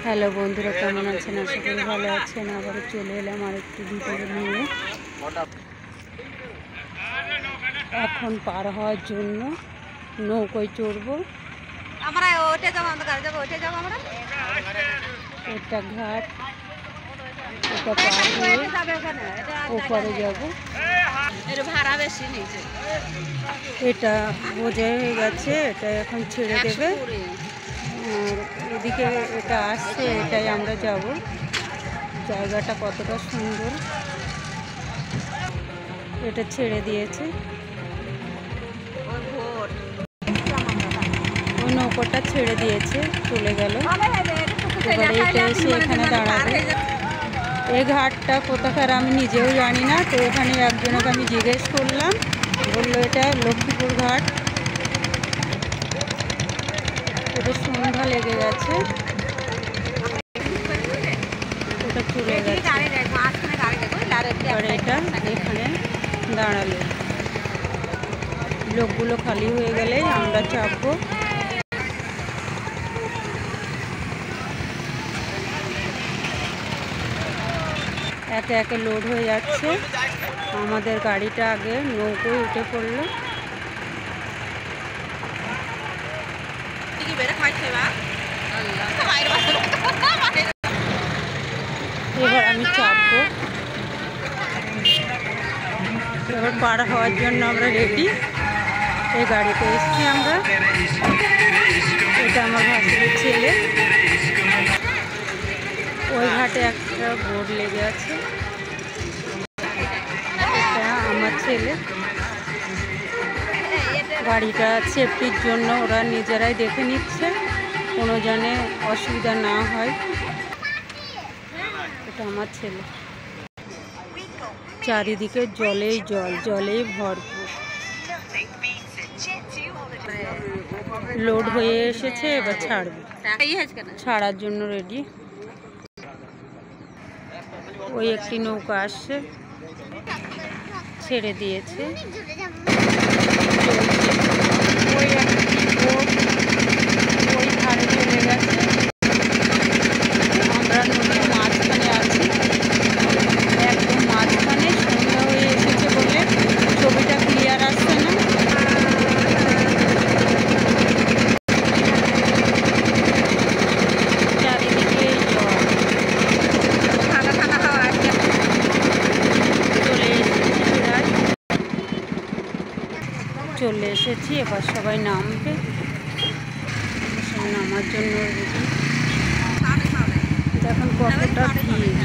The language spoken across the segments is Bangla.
হ্যালো বন্ধুরা, কেমন আছেন? আশা করি ভালো আছেন। আবারও চলে এলাম আরেকটি ভিডিও নিয়ে। এখন পার হওয়ার জন্য নৌকোয় চড়বো। এটা ঘাট, এটা পার হয়ে ওপারে যাবো। এটা বোঝা হয়ে গেছে, এটা এখন ছেড়ে দেবে। এদিকে এটা আসছে, এটাই আমরা যাব। জায়গাটা কতটা সুন্দর, এটা ছেড়ে দিয়েছে। ওই নৌকোটা ছেড়ে দিয়েছে, চলে গেল। এবারে এটা এসে এখানে দাঁড়াবে। এই ঘাটটা কোথাকার আমি নিজেও জানি না, তো এখানে একজনকে আমি জিজ্ঞেস করলাম, বললো এটা লক্ষ্মীপুর ঘাট। এটা সন্ধ্যা লেগে গেছে, এটা চলে গেছে। এবারে এটা এখানে দাঁড়ালো, লোকগুলো খালি হয়ে গেলে আমরা চাপবো। একে একে লোড হয়ে যাচ্ছে। আমাদের গাড়িটা আগে নৌকোয় উঠে পড়লো। এবার আমি চাপবো। এবার পার হওয়ার জন্য আমরা রেডি। এই গাড়িতে এসছি আমরা। এটা আমার ভাসুরের ছেলে। ওই ঘাটে একটা বোর্ড লেগে আছে, এটা আমার ছেলে। গাড়িটা সেফটির জন্য ওরা নিজেরাই দেখে নিচ্ছে, কোনো জানে অসুবিধা না হয়। এটা আমার ছেলে। চারিদিকে জলেই জল, জলেই ভরপুর। লোড হয়ে এসেছে, এবার ছাড়বে। ছাড়ার জন্য রেডি। ওই একটি নৌকা আসছে, ছেড়ে দিয়েছে। ওই একটি বোট ওই ধারে চলে গেছে। আমরা নদীর মাঝখানে আছি, একদম মাঝখানে। সন্ধ্যা হয়ে এসেছে বলে ছবিটা ক্লিয়ার আসছে না। চারিদিকে জল, চলে এসেছি। এবার সবাই নামবে, নামার জন্য দেখুন কতটা ভিড়।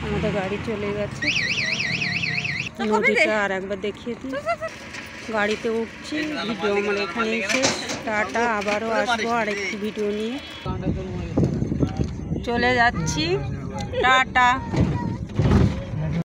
আমাদের গাড়ি চলে গেছে। নদীটা আর একবার দেখিয়ে দিই। গাড়িতে উঠছি, ভিডিও আমার এখানেই শেষ। টাটা, আবারও আসবো আরেকটি ভিডিও নিয়ে। চলে যাচ্ছি, টাটা।